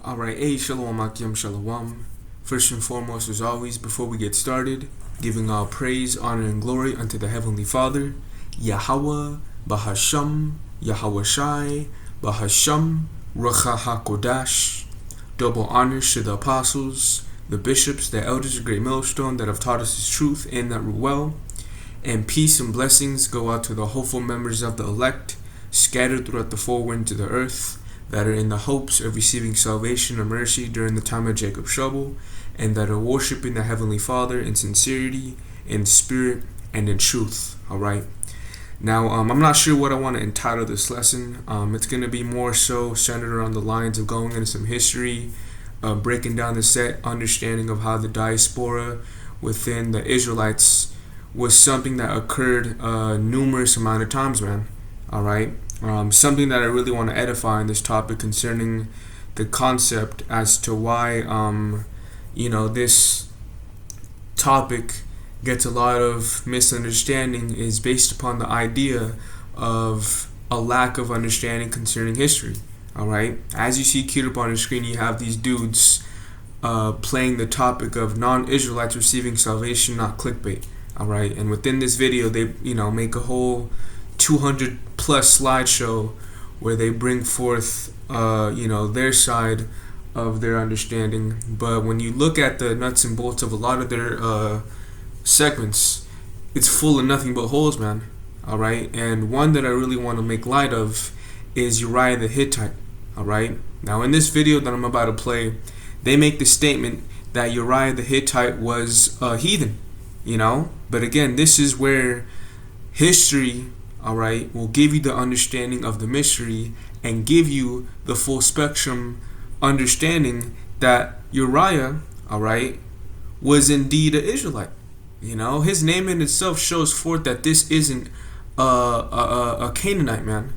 Alright, hey, shalom, akim, shalom. First and foremost, as always, before we get started, giving all praise, honor, and glory unto the Heavenly Father, Yahweh, Bahasham, Yahweh Shai, Bahasham, Ruach HaKodash. Double honors to the apostles, the bishops, the elders, the great millstone that have taught us His truth and that rule well. And peace and blessings go out to the hopeful members of the elect, scattered throughout the four winds of the earth, that are in the hopes of receiving salvation or mercy during the time of Jacob's trouble, and that are worshiping the Heavenly Father in sincerity, in spirit, and in truth. Alright. Now, I'm not sure what I want to entitle this lesson. It's going to be more so centered around the lines of going into some history, breaking down the set understanding of how the diaspora within the Israelites was something that occurred numerous amount of times, man. Alright. Something that I really want to edify in this topic concerning the concept as to why, this topic gets a lot of misunderstanding is based upon the idea of a lack of understanding concerning history. Alright, as you see queued up on the screen, you have these dudes playing the topic of non-Israelites receiving salvation, not clickbait. Alright, and within this video, they make a whole 200 plus slideshow where they bring forth their side of their understanding. But when you look at the nuts and bolts of a lot of their segments, it's full of nothing but holes, man. Alright, and one that I really want to make light of is Uriah the Hittite. Alright, now in this video that I'm about to play, they make the statement that Uriah the Hittite was a heathen, but again, this is where history, alright, will give you the understanding of the mystery and give you the full spectrum understanding that Uriah, alright, was indeed an Israelite. His name in itself shows forth that this isn't a Canaanite, man.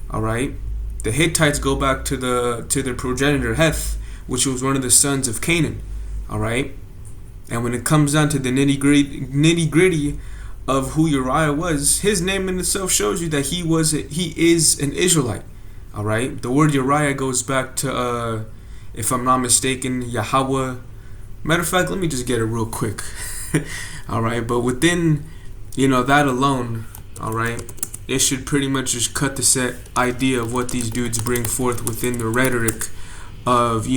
Alright, the Hittites go back to their progenitor Heth, which was one of the sons of Canaan. Alright, and when it comes down to the nitty gritty of who Uriah was, his name in itself shows you that he is an Israelite. Alright, the word Uriah goes back to if I'm not mistaken, Yahweh. Matter of fact, let me just get it real quick. Alright, but within that alone, alright, it should pretty much just cut the set idea of what these dudes bring forth within the rhetoric of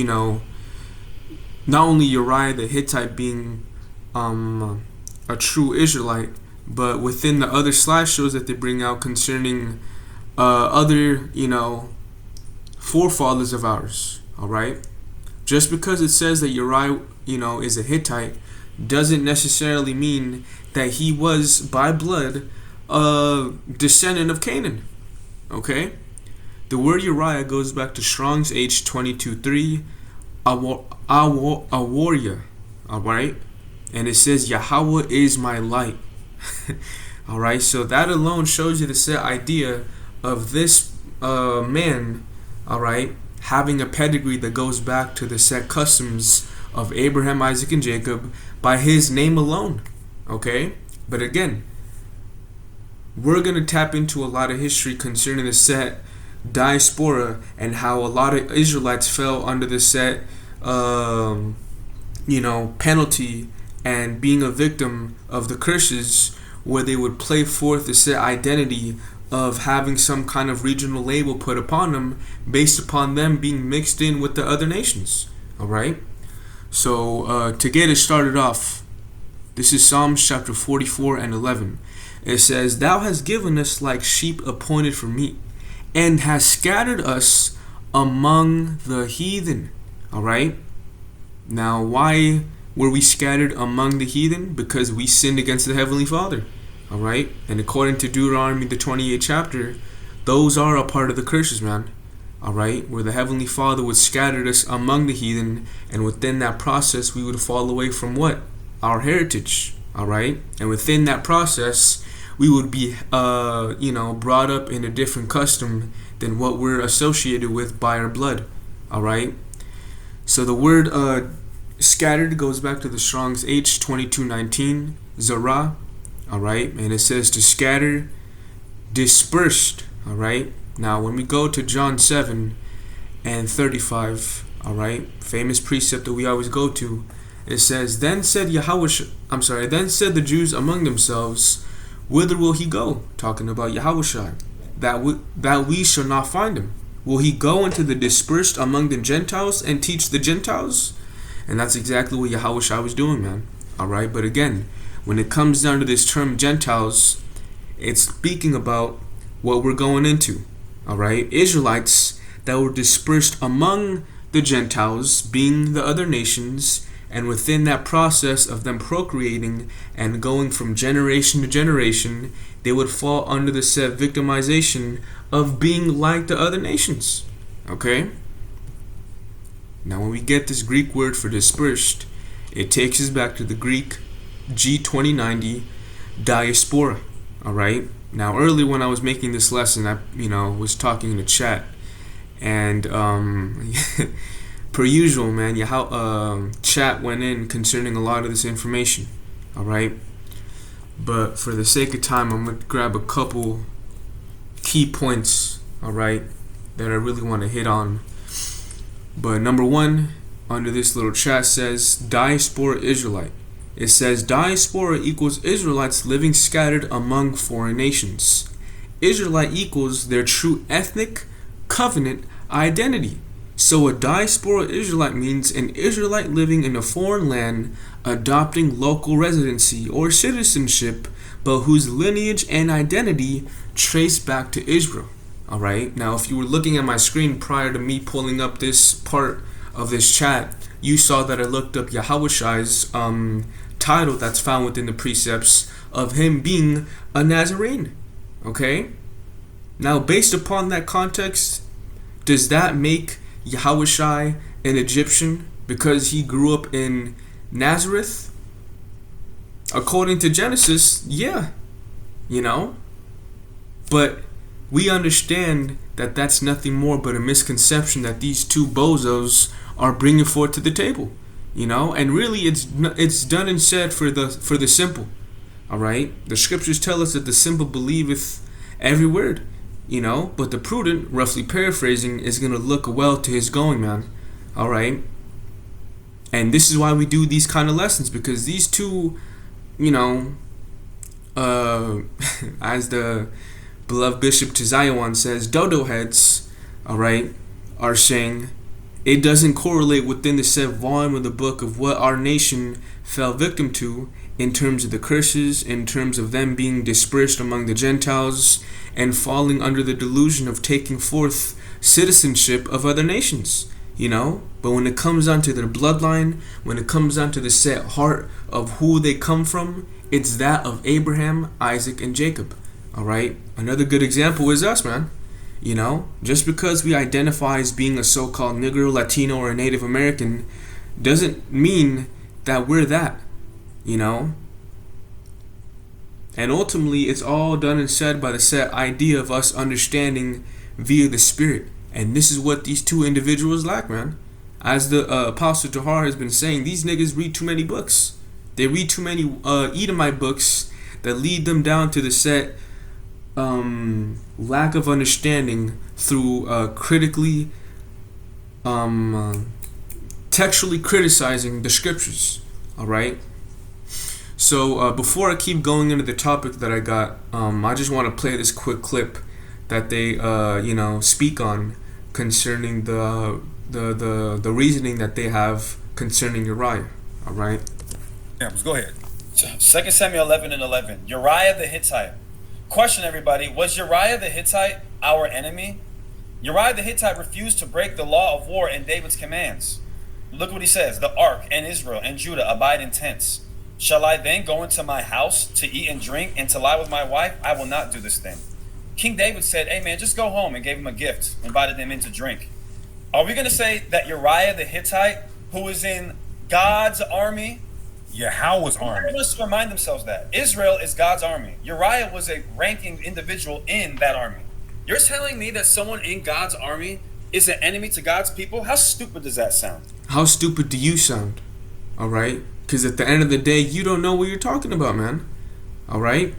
not only Uriah the Hittite being a true Israelite, but within the other slideshows that they bring out concerning other forefathers of ours. Alright, just because it says that Uriah is a Hittite doesn't necessarily mean that he was by blood a descendant of Canaan. Okay, the word Uriah goes back to Strong's H22:3, a warrior. Alright, and it says Yahweh is my light. Alright, so that alone shows you the set idea of this man, alright, having a pedigree that goes back to the set customs of Abraham, Isaac, and Jacob by his name alone. Okay, but again, we're going to tap into a lot of history concerning the set diaspora and how a lot of Israelites fell under the set penalty and being a victim of the curses, where they would play forth the set identity of having some kind of regional label put upon them based upon them being mixed in with the other nations. Alright, so to get it started off, this is Psalms chapter 44 and 11. It says, "Thou hast given us like sheep appointed for meat, and hast scattered us among the heathen." Alright, now why were we scattered among the heathen? Because we sinned against the Heavenly Father. Alright, and according to Deuteronomy the 28th chapter, those are a part of the curses, man. Alright, where the Heavenly Father would scatter us among the heathen, and within that process we would fall away from what? Our heritage. Alright, and within that process we would be brought up in a different custom than what we're associated with by our blood. Alright, so the word scattered goes back to the Strong's H22:19, Zerah. Alright, and it says to scatter, dispersed. Alright, now when we go to John 7 and 35, All right, famous precept that we always go to. It says, then said the Jews among themselves, whither will he go? Talking about Yahushua. That we shall not find him. Will he go into the dispersed among the Gentiles and teach the Gentiles? And that's exactly what Yahushua was doing, man. All right, but again, when it comes down to this term Gentiles, it's speaking about what we're going into. All right, Israelites that were dispersed among the Gentiles, being the other nations, and within that process of them procreating and going from generation to generation, they would fall under the said victimization of being like the other nations. Okay? Now when we get this Greek word for dispersed, it takes us back to the Greek G2090 diaspora. Alright? Now earlier when I was making this lesson, I was talking in the chat, and per usual, man, chat went in concerning a lot of this information. Alright? But for the sake of time, I'm going to grab a couple key points, alright, that I really want to hit on. But number one, under this little chat says, diaspora Israelite. It says, diaspora equals Israelites living scattered among foreign nations. Israelite equals their true ethnic covenant identity. So a diaspora Israelite means an Israelite living in a foreign land, adopting local residency or citizenship, but whose lineage and identity trace back to Israel. Alright, now if you were looking at my screen prior to me pulling up this part of this chat, you saw that I looked up Yahushua's title that's found within the precepts of him being a Nazarene. Okay? Now based upon that context, does that make Yahushua an Egyptian because he grew up in Nazareth? According to Genesis, yeah, but we understand that that's nothing more but a misconception that these two bozos are bringing forth to the table, and really it's done and said for the simple. All right, the scriptures tell us that the simple believeth every word, but the prudent, roughly paraphrasing, is going to look well to his going, man. All right. And this is why we do these kind of lessons, because these two, as the beloved Bishop Tizayawan says, dodo heads, all right, are saying it doesn't correlate within the said volume of the book of what our nation fell victim to in terms of the curses, in terms of them being dispersed among the Gentiles and falling under the delusion of taking forth citizenship of other nations, But when it comes down to their bloodline, when it comes down to the set heart of who they come from, it's that of Abraham, Isaac, and Jacob. Alright? Another good example is us, man. Just because we identify as being a so-called Negro, Latino, or a Native American doesn't mean that we're that, And ultimately, it's all done and said by the set idea of us understanding via the Spirit. And this is what these two individuals lack, man. As the Apostle Tahar has been saying, these niggas read too many books. They read too many Edomite books that lead them down to the set lack of understanding through critically, textually criticizing the scriptures. All right. So before I keep going into the topic that I got, I just want to play this quick clip that they speak on concerning the reasoning that they have concerning Uriah. All right. Yeah, go ahead. 2 Samuel 11:11. Uriah the Hittite. Question, everybody: was Uriah the Hittite our enemy? Uriah the Hittite refused to break the law of war and David's commands. Look what he says: the ark and Israel and Judah abide in tents. Shall I then go into my house to eat and drink and to lie with my wife? I will not do this thing. King David said, hey man, just go home, and gave him a gift, invited him in to drink. Are we going to say that Uriah the Hittite, who is in God's army? Yahweh's army. Everyone must remind themselves that Israel is God's army. Uriah was a ranking individual in that army. You're telling me that someone in God's army is an enemy to God's people? How stupid does that sound? How stupid do you sound? All right? Because at the end of the day, you don't know what you're talking about, man. All right?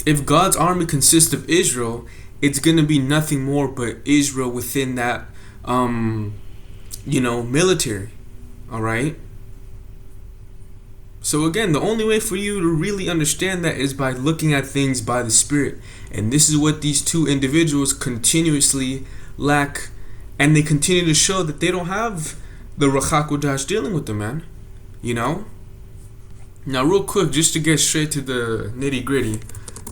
If God's army consists of Israel, it's going to be nothing more but Israel within that military. All right. So again, the only way for you to really understand that is by looking at things by the Spirit. And this is what these two individuals continuously lack. And they continue to show that they don't have the Ruach HaKodesh dealing with them, man. Now, real quick, just to get straight to the nitty gritty.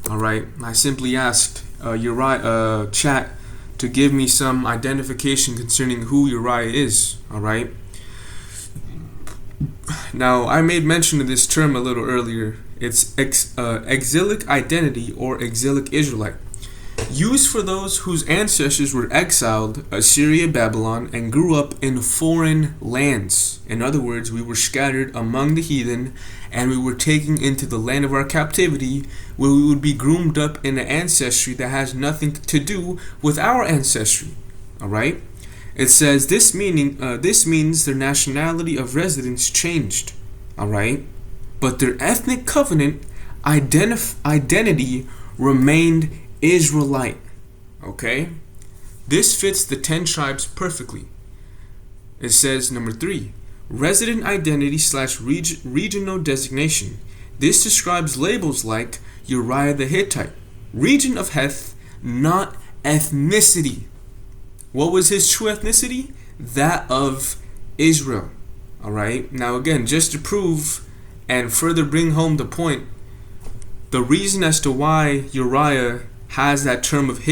All right. I simply asked Uriah, chat, to give me some identification concerning who Uriah is. All right. Now, I made mention of this term a little earlier. It's exilic identity or exilic Israelite, used for those whose ancestors were exiled, Assyria, Babylon, and grew up in foreign lands. In other words, we were scattered among the heathen, and we were taken into the land of our captivity, where we would be groomed up in an ancestry that has nothing to do with our ancestry. All right. It says this means their nationality of residence changed, all right, but their ethnic covenant identity remained Israelite. Okay, this fits the 10 tribes perfectly. It says number 3, resident identity / regional designation. This describes labels like Uriah the Hittite, region of Heth, not ethnicity. What was his true ethnicity? That of Israel. All right. Now, again, just to prove and further bring home the point, the reason as to why Uriah has that term of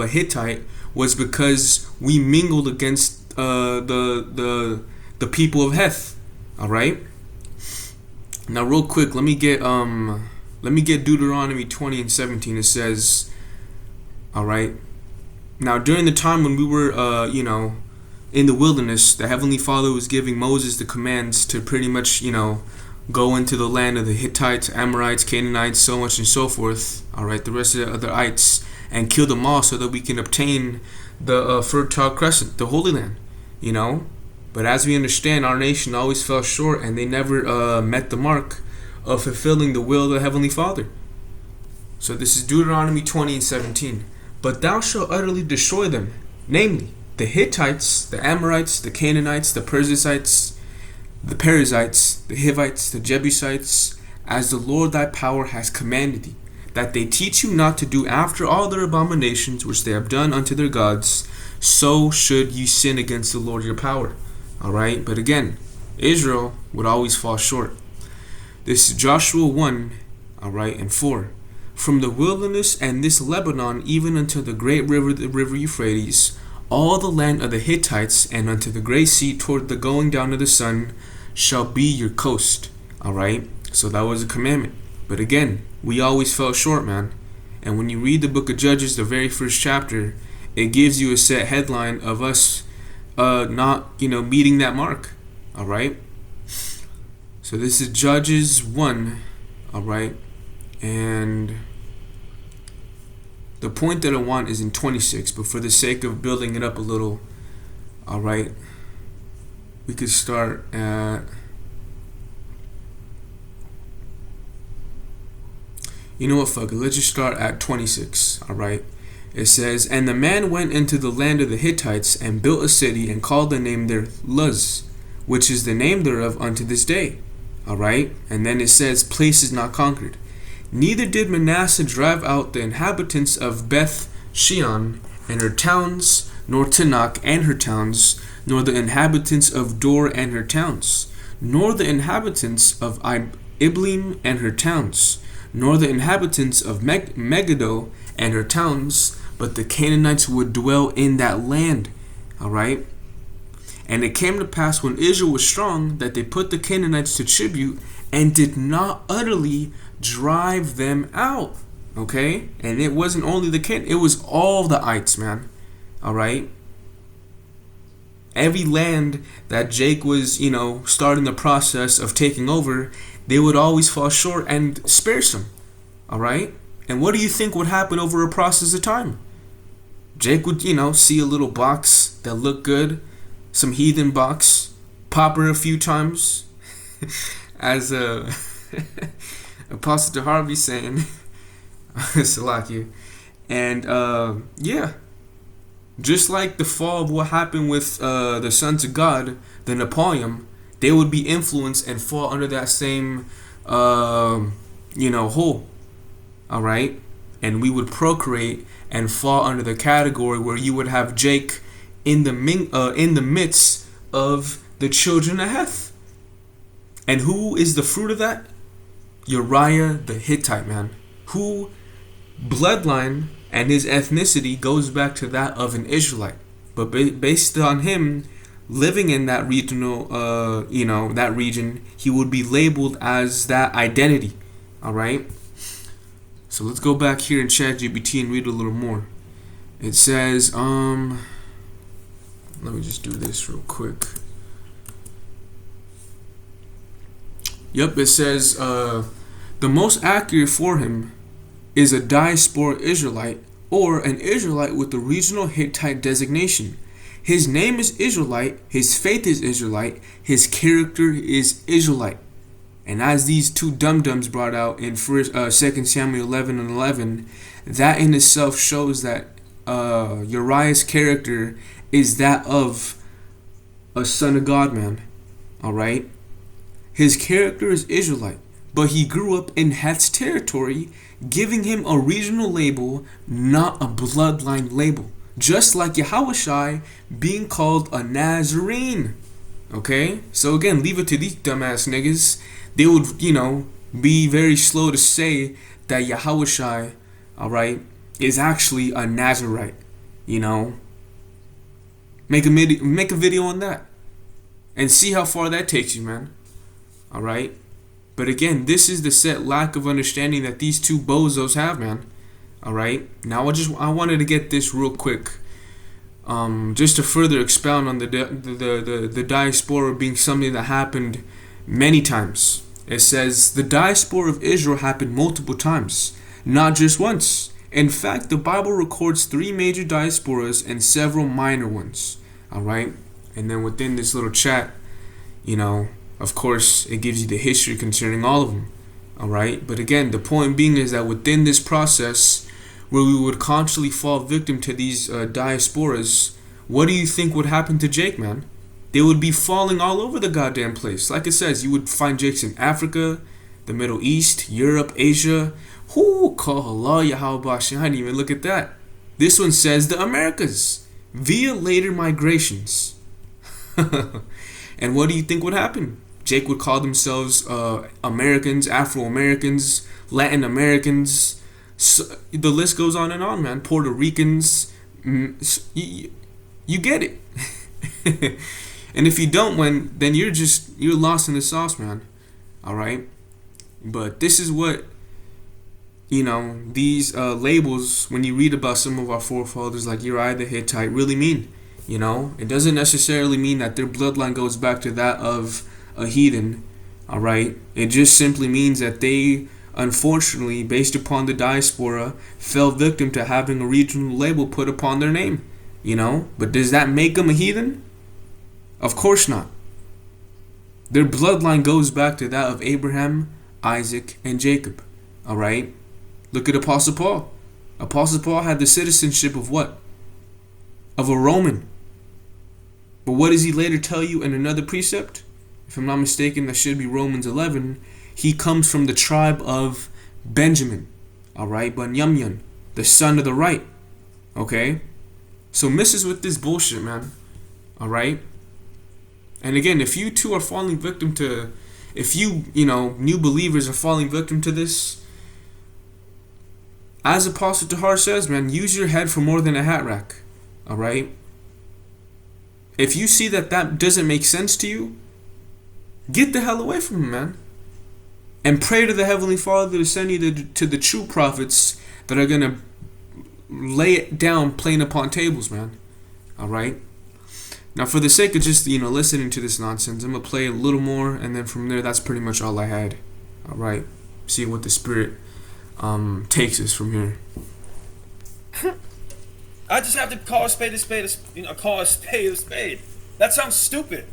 a Hittite was because we mingled against the people of Heth. All right. Now, real quick, let me get Deuteronomy 20 and 17. It says, all right. Now, during the time when we were, in the wilderness, the Heavenly Father was giving Moses the commands to pretty much, go into the land of the Hittites, Amorites, Canaanites, so much and so forth, all right, the rest of the other ites, and kill them all so that we can obtain the Fertile Crescent, the Holy Land, But as we understand, our nation always fell short, and they never met the mark of fulfilling the will of the Heavenly Father. So this is Deuteronomy 20 and 17. But thou shalt utterly destroy them, namely, the Hittites, the Amorites, the Canaanites, the Perizzites, the Hivites, the Jebusites, as the Lord thy power has commanded thee, that they teach you not to do after all their abominations which they have done unto their gods, so should you sin against the Lord your power. All right, but again, Israel would always fall short. This is Joshua 1, all right, and 4. From the wilderness and this Lebanon, even unto the great river, the river Euphrates, all the land of the Hittites, and unto the great sea toward the going down of the sun, shall be your coast. All right. So that was a commandment. But again, we always fell short, man. And when you read the book of Judges, the very first chapter, it gives you a set headline of us, not meeting that mark. All right. So this is Judges 1. All right. And the point that I want is in 26, but for the sake of building it up a little, all right, we could start at, fuck it, let's just start at 26, all right. It says, and the man went into the land of the Hittites and built a city and called the name there Luz, which is the name thereof unto this day, all right. And then it says, place is not conquered. Neither did Manasseh drive out the inhabitants of Beth Shean and her towns, nor Tanakh and her towns, nor the inhabitants of Dor and her towns, nor the inhabitants of Iblim and her towns, nor the inhabitants of Megiddo and her towns, but the Canaanites would dwell in that land. All right. And it came to pass when Israel was strong that they put the Canaanites to tribute and did not utterly drive them out. Okay. And it wasn't only the Canaanites, it was all the ites, man. All right. Every land that Jake was, starting the process of taking over, they would always fall short and spare some. All right. And what do you think would happen over a process of time? Jake would, see a little box that looked good, some heathen box, pop her a few times, as Apostle Harvey saying, Salakia, and yeah. Just like the fall of what happened with the sons of God, the Nephilim, they would be influenced and fall under that same, hole. All right, and we would procreate and fall under the category where you would have Jake in the midst of the children of Heth. And who is the fruit of that? Uriah the Hittite, man, who bloodline and his ethnicity goes back to that of an Israelite, but based on him living in that regional, that region, he would be labeled as that identity. All right. So let's go back here in ChatGPT and read a little more. It says, let me just do this real quick. Yep, it says, the most accurate for him is a diaspora Israelite or an Israelite with the regional Hittite designation. His name is Israelite, his faith is Israelite, his character is Israelite. And as these two dum-dums brought out in 2 Samuel 11 and 11, that in itself shows that Uriah's character is that of a son of God, man. Alright? His character is Israelite, but he grew up in Heth's territory, giving him a regional label, not a bloodline label. Just like Yahushai being called a Nazarene. Okay? So again, leave it to these dumbass niggas. They would, be very slow to say that Yahushai, alright, is actually a Nazarite. Make a video on that. And see how far that takes you, man. Alright? But again, this is the set lack of understanding that these two bozos have, man. Alright? Now I wanted to get this real quick. Just to further expound on the diaspora being something that happened many times. It says the diaspora of Israel happened multiple times, not just once. In fact, the Bible records 3 major diasporas and several minor ones. Alright? And then within this little chat, of course, it gives you the history concerning all of them. Alright? But again, the point being is that within this process, where we would constantly fall victim to these diasporas, what do you think would happen to Jake, man? They would be falling all over the goddamn place. Like it says, you would find Jakes in Africa, the Middle East, Europe, Asia. Whoo, call Allah, Yahweh, I didn't even look at that. This one says the Americas, via later migrations. And what do you think would happen? Jake would call themselves Americans, Afro-Americans, Latin Americans. So, the list goes on and on, man. Puerto Ricans. You get it. And if you don't, then you're lost in the sauce, man. Alright? But this is what, these labels, when you read about some of our forefathers like Uriah the Hittite, really mean. It doesn't necessarily mean that their bloodline goes back to that of a heathen. Alright? It just simply means that they, unfortunately, based upon the diaspora, fell victim to having a regional label put upon their name. But does that make them a heathen? Of course not. Their bloodline goes back to that of Abraham, Isaac, and Jacob. Alright? Look at Apostle Paul. Apostle Paul had the citizenship of what? Of a Roman. But what does he later tell you in another precept? If I'm not mistaken, that should be Romans 11. He comes from the tribe of Benjamin. Alright? Benjamin, the son of the right. Okay? So misses with this bullshit, man. Alright? And again, if you two are falling victim to, if you, new believers are falling victim to this, as Apostle Tahar says, man, use your head for more than a hat rack. Alright? If you see that doesn't make sense to you, get the hell away from him, man. And pray to the Heavenly Father to send you to the true prophets that are going to lay it down plain upon tables, man. Alright? Now, for the sake of just, listening to this nonsense, I'm going to play a little more, and then from there, that's pretty much all I had. Alright? See what the Spirit takes us from here. I just have to call a spade a spade, call a spade a spade. That sounds stupid.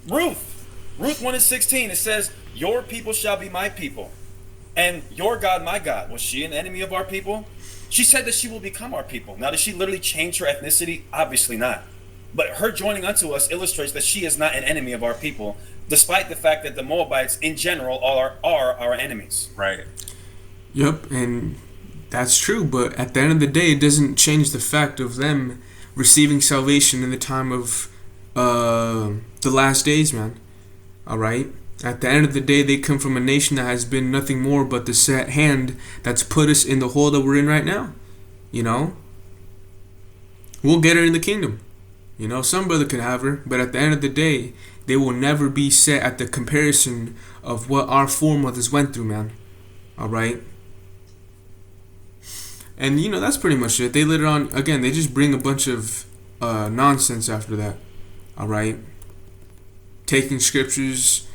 Ruth 1:16, it says, your people shall be my people, and your God my God. Was she an enemy of our people? She said that she will become our people. Now, does she literally change her ethnicity? Obviously not. But her joining unto us illustrates that she is not an enemy of our people, despite the fact that the Moabites in general are our enemies. Right. Yep, and that's true, but at the end of the day, it doesn't change the fact of them receiving salvation in the time of the last days, man. Alright? At the end of the day, they come from a nation that has been nothing more but the set hand that's put us in the hole that we're in right now. You know? We'll get her in the kingdom. You know, some brother could have her, but at the end of the day, they will never be set at the comparison of what our foremothers went through, man. Alright? And, you know, that's pretty much it. They later on, again, they just bring a bunch of nonsense after that. Alright? Taking scriptures,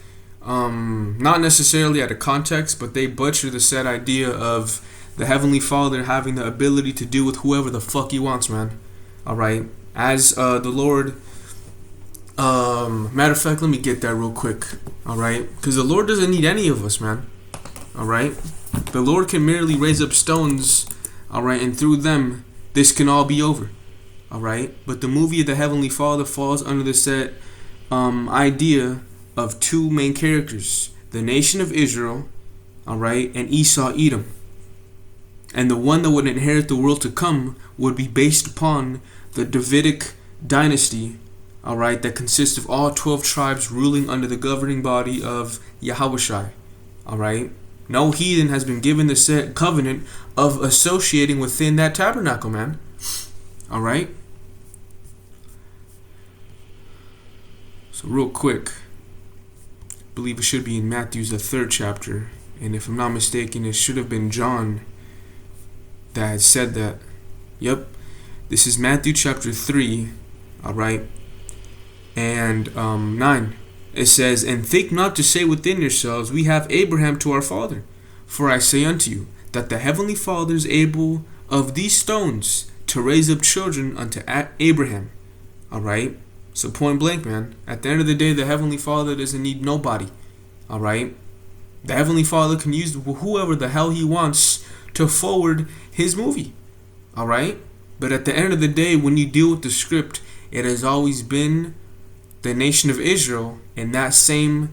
not necessarily out of context, but they butcher the said idea of the Heavenly Father having the ability to do with whoever the fuck he wants, man. Alright? As the Lord, matter of fact, let me get that real quick. Alright? Because the Lord doesn't need any of us, man. Alright? The Lord can merely raise up stones, alright, and through them, this can all be over. Alright? But the movie of the Heavenly Father falls under the set idea of two main characters, the nation of Israel, alright, and Esau, Edom. And the one that would inherit the world to come would be based upon the Davidic dynasty, alright, that consists of all 12 tribes ruling under the governing body of Yahushai. Alright? No heathen has been given the set covenant of associating within that tabernacle, man. Alright? So real quick, I believe it should be in Matthew's the 3rd chapter, and if I'm not mistaken, it should have been John that had said that. Yep, this is Matthew chapter 3, alright, and 9. It says, "And think not to say within yourselves, we have Abraham to our father. For I say unto you, that the heavenly Father is able of these stones to raise up children unto Abraham." Alright? So point blank, man. At the end of the day, the Heavenly Father doesn't need nobody. Alright? The Heavenly Father can use whoever the hell he wants to forward his movie. Alright? But at the end of the day, when you deal with the script, it has always been the nation of Israel, and that same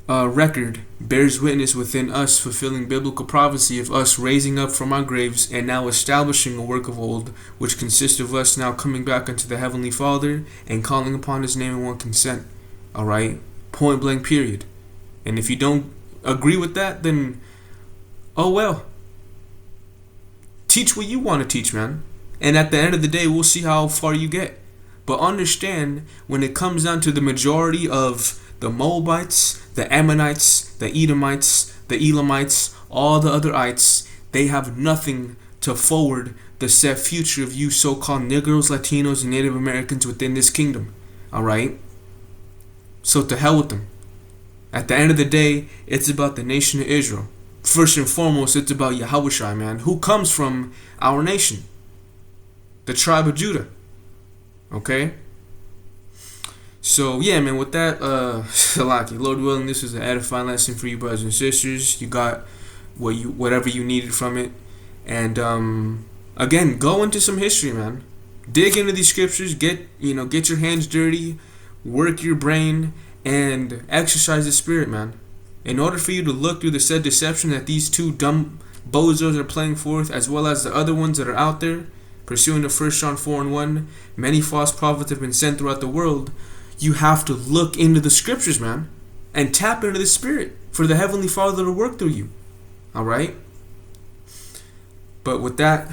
record bears witness within us fulfilling biblical prophecy of us raising up from our graves and now establishing a work of old, which consists of us now coming back unto the Heavenly Father and calling upon his name in one consent. Alright? Point blank period. And if you don't agree with that, then oh well. Teach what you want to teach, man. And at the end of the day, we'll see how far you get. But understand, when it comes down to the majority of the Moabites, the Ammonites, the Edomites, the Elamites, all the other ites, they have nothing to forward the set future of you so-called Negroes, Latinos, and Native Americans within this kingdom. Alright? So to hell with them. At the end of the day, it's about the nation of Israel. First and foremost, it's about Yahushua, man, who comes from our nation. The tribe of Judah. Okay? So yeah, man, with that, Salaki, Lord willing, this was an edifying lesson for you brothers and sisters. You got whatever you needed from it. And again, go into some history, man. Dig into these scriptures, get your hands dirty, work your brain, and exercise the spirit, man. In order for you to look through the said deception that these two dumb bozos are playing forth, as well as the other ones that are out there, pursuing the 1 John 4:1, many false prophets have been sent throughout the world. You have to look into the scriptures, man, and tap into the Spirit for the Heavenly Father to work through you. Alright? But with that,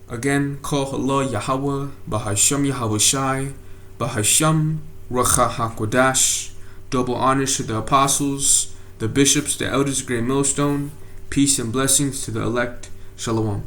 again, call Allah Yahweh, Bahasham Yahushai, Bahasham Racha HaKodash. Double honors to the apostles, the bishops, the elders of Great Millstone. Peace and blessings to the elect. Shalom.